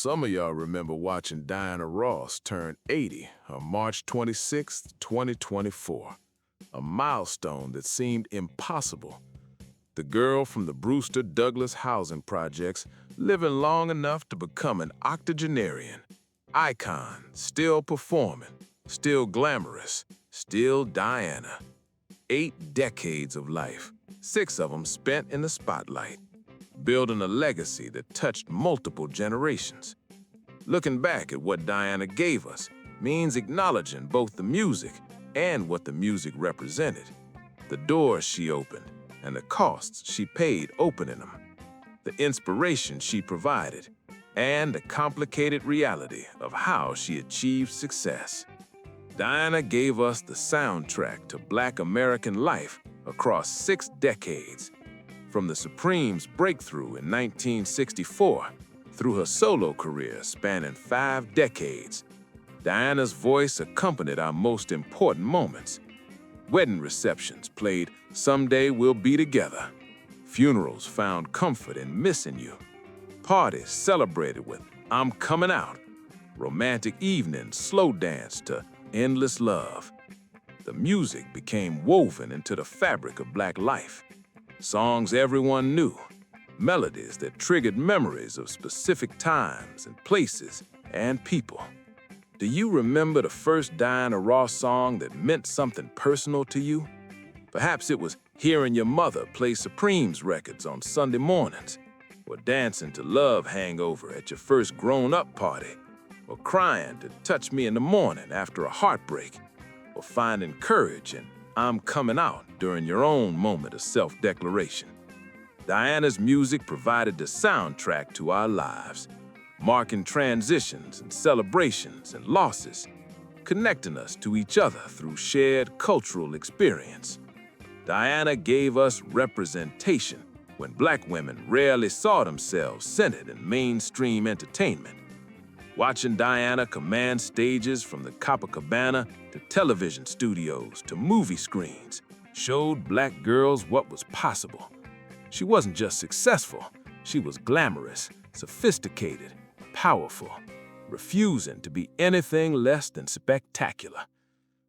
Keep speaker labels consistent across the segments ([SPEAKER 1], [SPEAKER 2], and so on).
[SPEAKER 1] Some of y'all remember watching Diana Ross turn 80 on March 26, 2024, a milestone that seemed impossible. The girl from the Brewster-Douglass housing projects living long enough to become an octogenarian, icon, still performing, still glamorous, still Diana. 8 decades of life, 6 of them spent in the spotlight, building a legacy that touched multiple generations. Looking back at what Diana gave us means acknowledging both the music and what the music represented, the doors she opened and the costs she paid opening them, the inspiration she provided, and the complicated reality of how she achieved success. Diana gave us the soundtrack to Black American life across 6 decades, from the Supremes' breakthrough in 1964 through her solo career spanning 5 decades. Diana's voice accompanied our most important moments. Wedding receptions played "Someday We'll Be Together." Funerals found comfort in "Missing You." Parties celebrated with "I'm Coming Out." Romantic evenings slow danced to "Endless Love." The music became woven into the fabric of Black life. Songs everyone knew, melodies that triggered memories of specific times and places and people. Do you remember the first Diana Ross song that meant something personal to you? Perhaps it was hearing your mother play Supremes records on Sunday mornings, or dancing to "Love Hangover" at your first grown-up party, or crying to "Touch Me in the Morning" after a heartbreak, or finding courage in "I'm Coming Out" during your own moment of self-declaration. Diana's music provided the soundtrack to our lives, marking transitions and celebrations and losses, connecting us to each other through shared cultural experience. Diana gave us representation when Black women rarely saw themselves centered in mainstream entertainment. Watching Diana command stages from the Copacabana to television studios to movie screens showed Black girls what was possible. She wasn't just successful, she was glamorous, sophisticated, powerful, refusing to be anything less than spectacular.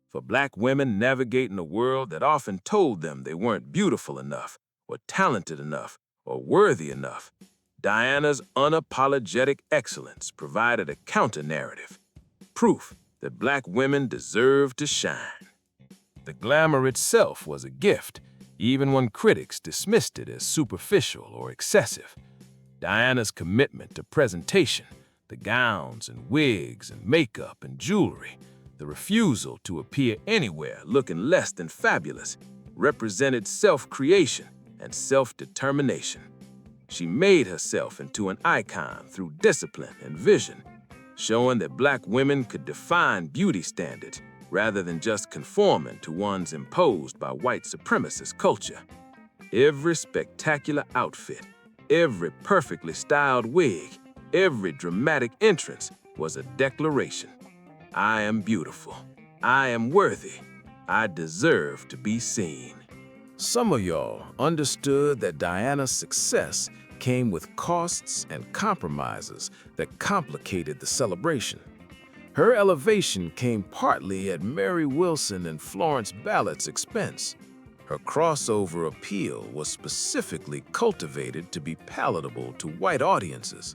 [SPEAKER 1] For Black women navigating a world that often told them they weren't beautiful enough, or talented enough, or worthy enough, Diana's unapologetic excellence provided a counter-narrative, proof that Black women deserved to shine. The glamour itself was a gift, even when critics dismissed it as superficial or excessive. Diana's commitment to presentation, the gowns and wigs and makeup and jewelry, the refusal to appear anywhere looking less than fabulous, represented self-creation and self-determination. She made herself into an icon through discipline and vision, showing that Black women could define beauty standards rather than just conforming to ones imposed by white supremacist culture. Every spectacular outfit, every perfectly styled wig, every dramatic entrance was a declaration. I am beautiful. I am worthy. I deserve to be seen. Some of y'all understood that Diana's success came with costs and compromises that complicated the celebration. Her elevation came partly at Mary Wilson and Florence Ballett's expense. Her crossover appeal was specifically cultivated to be palatable to white audiences.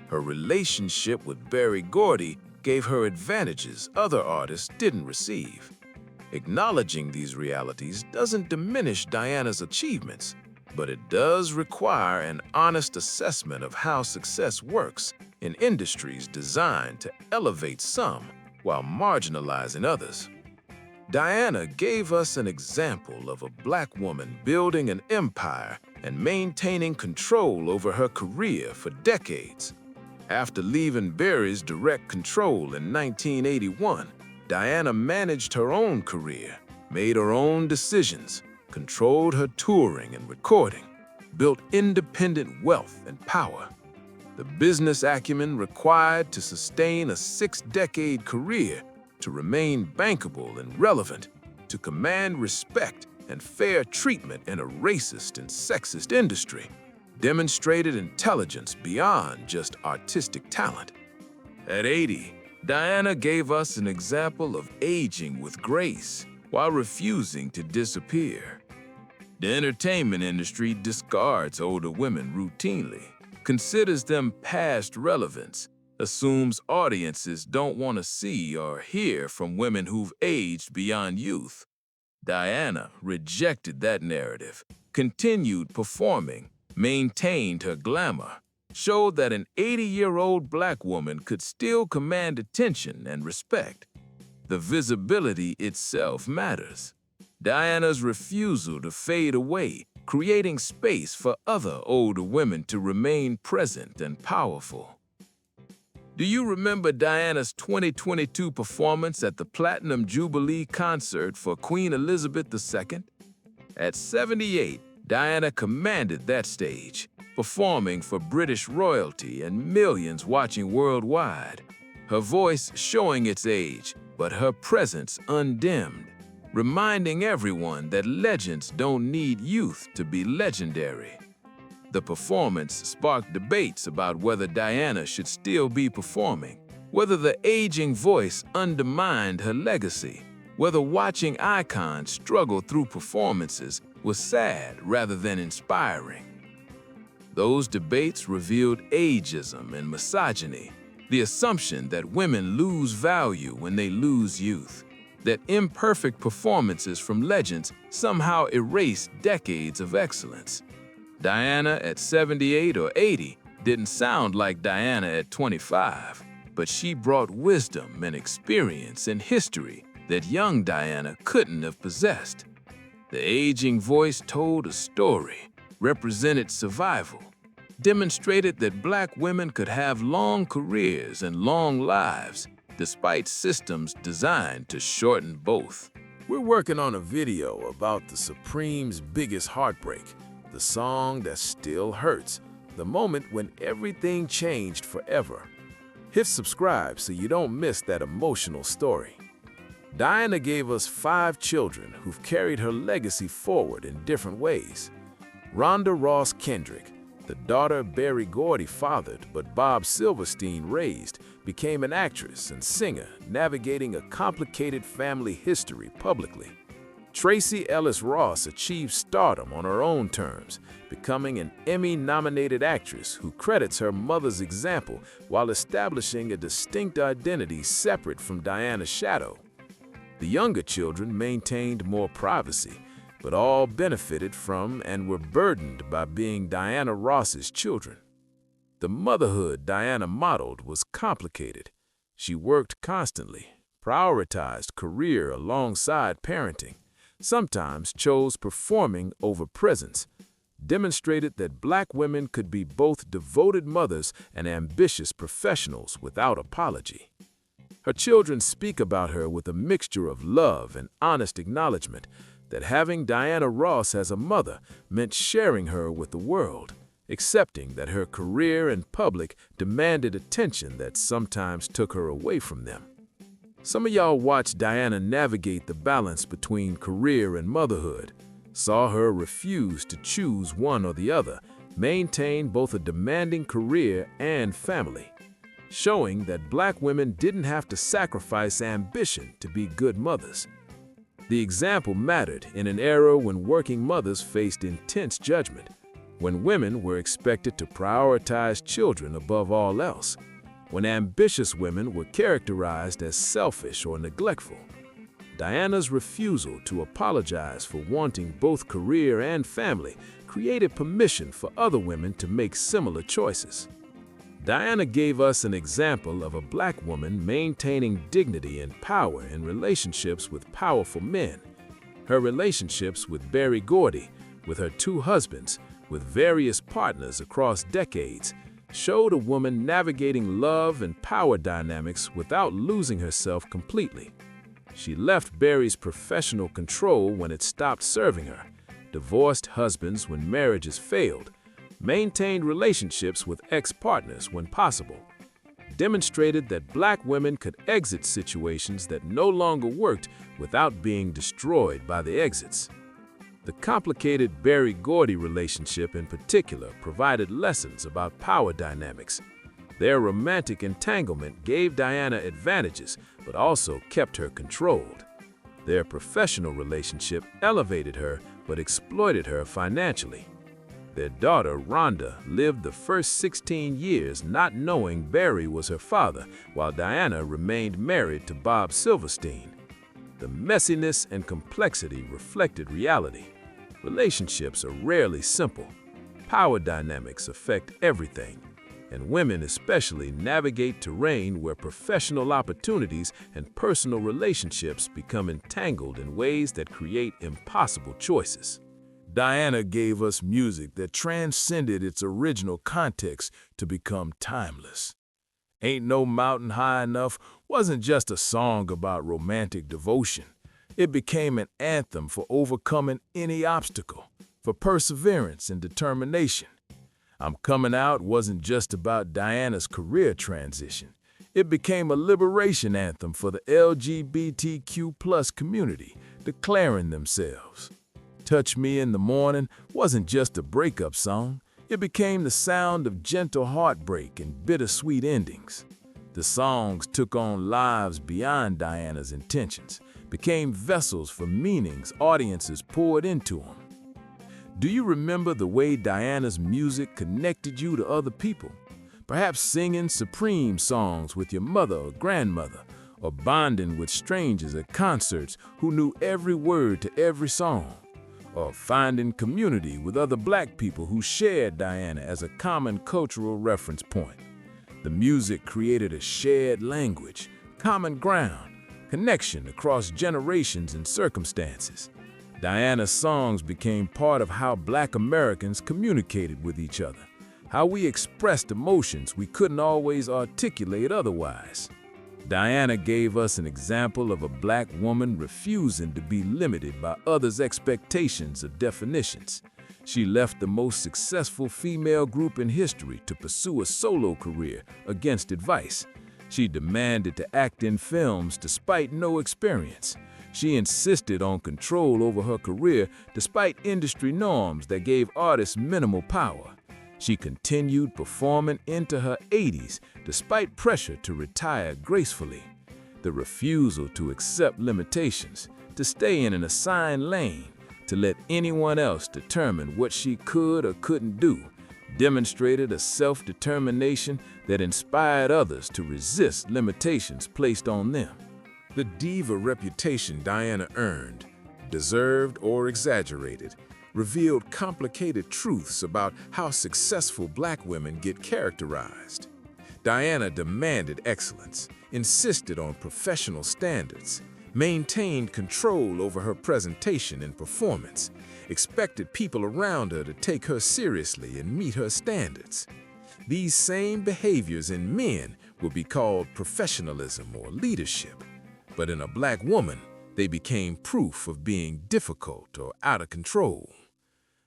[SPEAKER 1] Her relationship with Berry Gordy gave her advantages other artists didn't receive. Acknowledging these realities doesn't diminish Diana's achievements, but it does require an honest assessment of how success works in industries designed to elevate some while marginalizing others. Diana gave us an example of a Black woman building an empire and maintaining control over her career for decades. After leaving Berry's direct control in 1981, Diana managed her own career, made her own decisions, controlled her touring and recording, built independent wealth and power. The business acumen required to sustain a 6-decade career, to remain bankable and relevant, to command respect and fair treatment in a racist and sexist industry, demonstrated intelligence beyond just artistic talent. At 80, Diana gave us an example of aging with grace while refusing to disappear. The entertainment industry discards older women routinely, considers them past relevance, assumes audiences don't want to see or hear from women who've aged beyond youth. Diana rejected that narrative, continued performing, maintained her glamour, showed that an 80-year-old black woman could still command attention and respect. The visibility itself matters. Diana's refusal to fade away, creating space for other older women to remain present and powerful. Do you remember Diana's 2022 performance at the Platinum Jubilee concert for Queen Elizabeth II? At 78, Diana commanded that stage, performing for British royalty and millions watching worldwide. Her voice showing its age, but her presence undimmed, reminding everyone that legends don't need youth to be legendary. The performance sparked debates about whether Diana should still be performing, whether the aging voice undermined her legacy, whether watching icons struggle through performances was sad rather than inspiring. Those debates revealed ageism and misogyny, the assumption that women lose value when they lose youth, that imperfect performances from legends somehow erase decades of excellence. Diana at 78 or 80 didn't sound like Diana at 25, but she brought wisdom and experience and history that young Diana couldn't have possessed. The aging voice told a story, represented survival, demonstrated that black women could have long careers and long lives, despite systems designed to shorten both.
[SPEAKER 2] We're working on a video about the Supreme's biggest heartbreak, the song that still hurts, the moment when everything changed forever. Hit subscribe so you don't miss that emotional story. Diana gave us 5 children who've carried her legacy forward in different ways. Rhonda Ross Kendrick, the daughter Berry Gordy fathered but Bob Silverstein raised, became an actress and singer navigating a complicated family history publicly. Tracy Ellis Ross achieved stardom on her own terms, becoming an Emmy-nominated actress who credits her mother's example while establishing a distinct identity separate from Diana's shadow. The younger children maintained more privacy, but all benefited from and were burdened by being Diana Ross's children. The motherhood Diana modeled was complicated. She worked constantly, prioritized career alongside parenting, sometimes chose performing over presence, demonstrated that black women could be both devoted mothers and ambitious professionals without apology. Her children speak about her with a mixture of love and honest acknowledgement that having Diana Ross as a mother meant sharing her with the world, accepting that her career and public demanded attention that sometimes took her away from them. Some of y'all watched Diana navigate the balance between career and motherhood, saw her refuse to choose one or the other, maintain both a demanding career and family, showing that black women didn't have to sacrifice ambition to be good mothers. The example mattered in an era when working mothers faced intense judgment, when women were expected to prioritize children above all else, when ambitious women were characterized as selfish or neglectful. Diana's refusal to apologize for wanting both career and family created permission for other women to make similar choices. Diana gave us an example of a black woman maintaining dignity and power in relationships with powerful men. Her relationships with Berry Gordy, with her 2 husbands, with various partners across decades, showed a woman navigating love and power dynamics without losing herself completely. She left Berry's professional control when it stopped serving her, divorced husbands when marriages failed, maintained relationships with ex-partners when possible, demonstrated that black women could exit situations that no longer worked without being destroyed by the exits. The complicated Berry Gordy relationship in particular provided lessons about power dynamics. Their romantic entanglement gave Diana advantages, but also kept her controlled. Their professional relationship elevated her, but exploited her financially. Their daughter, Rhonda, lived the first 16 years not knowing Barry was her father, while Diana remained married to Bob Silverstein. The messiness and complexity reflected reality. Relationships are rarely simple. Power dynamics affect everything, and women especially navigate terrain where professional opportunities and personal relationships become entangled in ways that create impossible choices.
[SPEAKER 1] Diana gave us music that transcended its original context to become timeless. Ain't No Mountain High Enough wasn't just a song about romantic devotion. It became an anthem for overcoming any obstacle, for perseverance and determination. I'm Coming Out wasn't just about Diana's career transition. It became a liberation anthem for the LGBTQ+ community, declaring themselves. Touch Me in the Morning wasn't just a breakup song. It became the sound of gentle heartbreak and bittersweet endings. The songs took on lives beyond Diana's intentions, became vessels for meanings audiences poured into them. Do you remember the way Diana's music connected you to other people? Perhaps singing Supreme songs with your mother or grandmother, or bonding with strangers at concerts who knew every word to every song, or finding community with other Black people who shared Diana as a common cultural reference point. The music created a shared language, common ground, connection across generations and circumstances. Diana's songs became part of how Black Americans communicated with each other, how we expressed emotions we couldn't always articulate otherwise. Diana gave us an example of a Black woman refusing to be limited by others' expectations or definitions. She left the most successful female group in history to pursue a solo career against advice. She demanded to act in films despite no experience. She insisted on control over her career despite industry norms that gave artists minimal power. She continued performing into her 80s despite pressure to retire gracefully. The refusal to accept limitations, to stay in an assigned lane, to let anyone else determine what she could or couldn't do, demonstrated a self-determination that inspired others to resist limitations placed on them. The diva reputation Diana earned, deserved or exaggerated, revealed complicated truths about how successful Black women get characterized. Diana demanded excellence, insisted on professional standards, maintained control over her presentation and performance, expected people around her to take her seriously and meet her standards. These same behaviors in men would be called professionalism or leadership, but in a Black woman, they became proof of being difficult or out of control.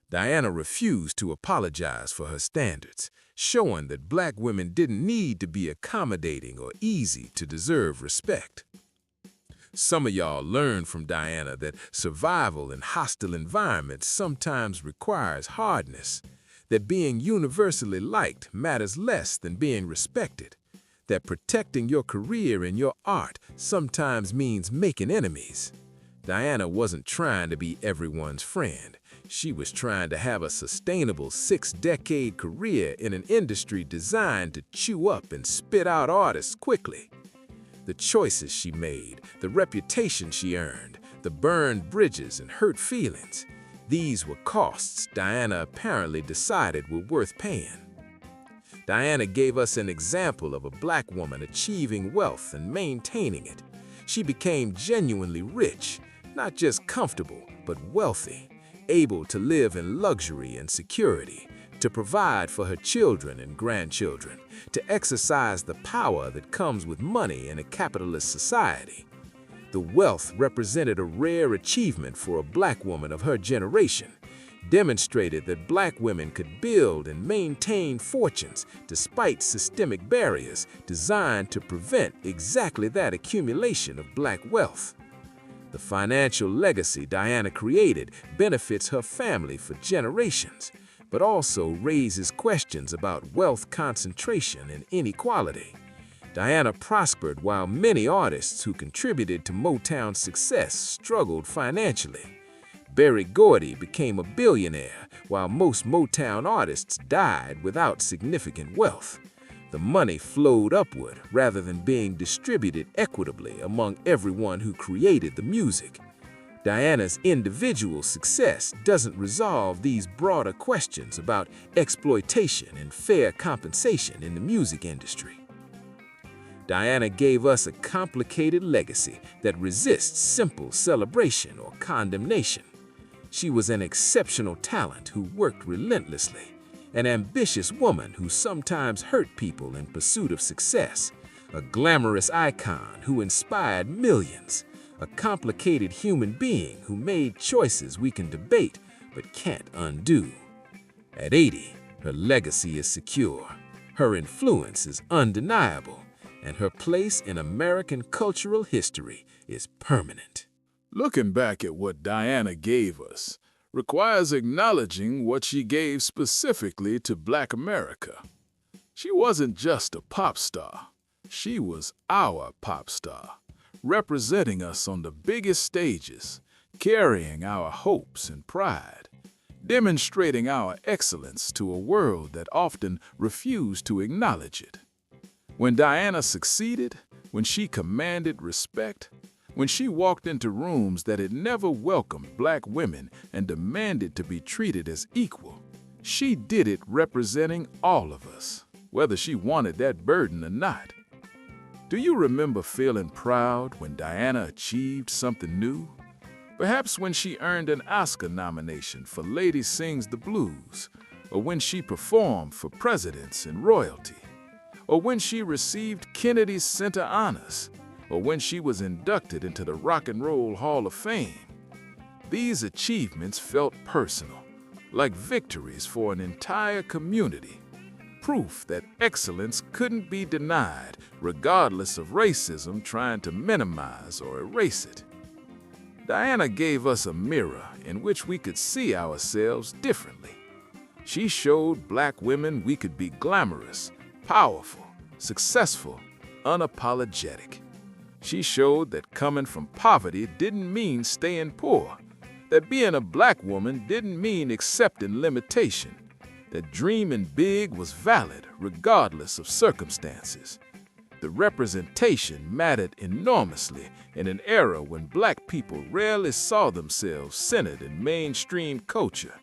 [SPEAKER 1] Diana refused to apologize for her standards, showing that Black women didn't need to be accommodating or easy to deserve respect. Some of y'all learned from Diana that survival in hostile environments sometimes requires hardness, that being universally liked matters less than being respected, that protecting your career and your art sometimes means making enemies. Diana wasn't trying to be everyone's friend. She was trying to have a sustainable 6-decade career in an industry designed to chew up and spit out artists quickly. The choices she made, the reputation she earned, the burned bridges and hurt feelings, these were costs Diana apparently decided were worth paying. Diana gave us an example of a Black woman achieving wealth and maintaining it. She became genuinely rich, not just comfortable, but wealthy, able to live in luxury and security, to provide for her children and grandchildren, to exercise the power that comes with money in a capitalist society. The wealth represented a rare achievement for a Black woman of her generation, demonstrated that Black women could build and maintain fortunes despite systemic barriers designed to prevent exactly that accumulation of Black wealth. The financial legacy Diana created benefits her family for generations,
[SPEAKER 2] but also raises questions about wealth concentration and inequality. Diana prospered while many artists who contributed to Motown's success struggled financially. Berry Gordy became a billionaire, while most Motown artists died without significant wealth. The money flowed upward rather than being distributed equitably among everyone who created the music. Diana's individual success doesn't resolve these broader questions about exploitation and fair compensation in the music industry. Diana gave us a complicated legacy that resists simple celebration or condemnation. She was an exceptional talent who worked relentlessly, an ambitious woman who sometimes hurt people in pursuit of success, a glamorous icon who inspired millions, a complicated human being who made choices we can debate but can't undo. At 80, her legacy is secure, her influence is undeniable, and her place in American cultural history is permanent.
[SPEAKER 1] Looking back at what Diana gave us requires acknowledging what she gave specifically to Black America. She wasn't just a pop star. She was our pop star, representing us on the biggest stages, carrying our hopes and pride, demonstrating our excellence to a world that often refused to acknowledge it. When Diana succeeded, when she commanded respect, when she walked into rooms that had never welcomed Black women and demanded to be treated as equal, she did it representing all of us, whether she wanted that burden or not. Do you remember feeling proud when Diana achieved something new? Perhaps when she earned an Oscar nomination for Lady Sings the Blues, or when she performed for presidents and royalty, or when she received Kennedy's Center Honors, or when she was inducted into the Rock and Roll Hall of Fame. These achievements felt personal, like victories for an entire community, proof that excellence couldn't be denied regardless of racism trying to minimize or erase it. Diana gave us a mirror in which we could see ourselves differently. She showed Black women we could be glamorous, powerful, successful, unapologetic. She showed that coming from poverty didn't mean staying poor, that being a Black woman didn't mean accepting limitation, that dreaming big was valid regardless of circumstances. The representation mattered enormously in an era when Black people rarely saw themselves centered in mainstream culture,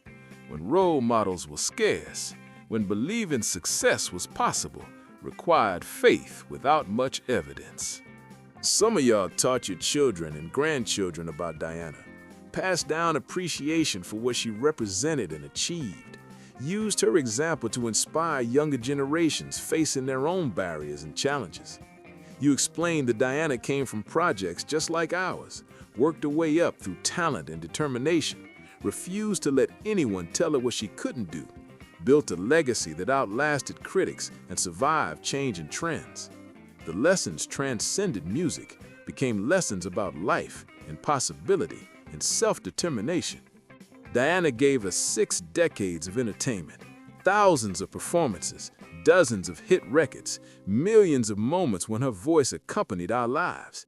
[SPEAKER 1] when role models were scarce, when believing success was possible required faith without much evidence. Some of y'all taught your children and grandchildren about Diana, passed down appreciation for what she represented and achieved, used her example to inspire younger generations facing their own barriers and challenges. You explained that Diana came from projects just like ours, worked her way up through talent and determination, refused to let anyone tell her what she couldn't do, built a legacy that outlasted critics and survived changing trends. The lessons transcended music, became lessons about life and possibility and self-determination. Diana gave us 6 decades of entertainment, thousands of performances, dozens of hit records, millions of moments when her voice accompanied our lives.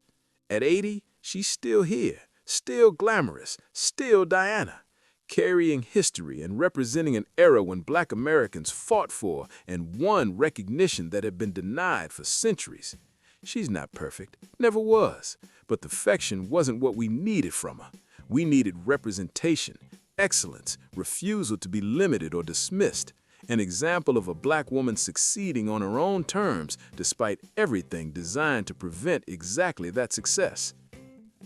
[SPEAKER 1] At 80, she's still here, still glamorous, still Diana, carrying history and representing an era when Black Americans fought for and won recognition that had been denied for centuries. She's not perfect, never was, but perfection wasn't what we needed from her. We needed representation, excellence, refusal to be limited or dismissed, an example of a Black woman succeeding on her own terms despite everything designed to prevent exactly that success.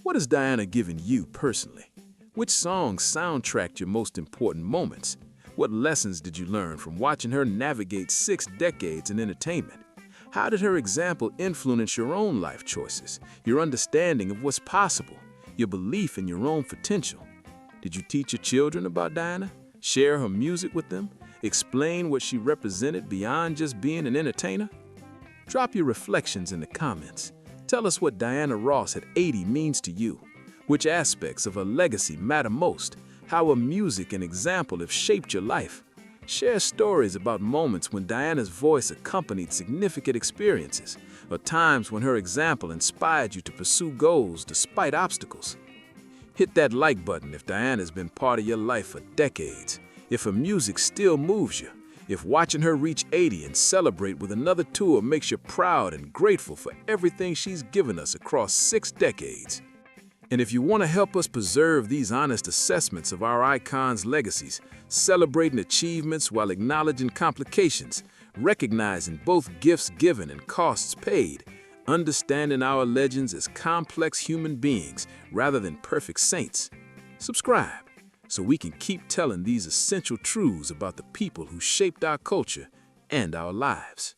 [SPEAKER 1] What has Diana given you personally? Which songs soundtracked your most important moments? What lessons did you learn from watching her navigate 6 decades in entertainment? How did her example influence your own life choices, your understanding of what's possible, your belief in your own potential? Did you teach your children about Diana? Share her music with them? Explain what she represented beyond just being an entertainer? Drop your reflections in the comments. Tell us what Diana Ross at 80 means to you. Which aspects of her legacy matter most? How her music and example have shaped your life?
[SPEAKER 2] Share stories about moments when Diana's voice accompanied significant experiences, or times when her example inspired you to pursue goals despite obstacles. Hit that like button if Diana's been part of your life for decades, if her music still moves you, if watching her reach 80 and celebrate with another tour makes you proud and grateful for everything she's given us across 6 decades. And if you want to help us preserve these honest assessments of our icons' legacies, celebrating achievements while acknowledging complications, recognizing both gifts given and costs paid, understanding our legends as complex human beings rather than perfect saints, subscribe so we can keep telling these essential truths about the people who shaped our culture and our lives.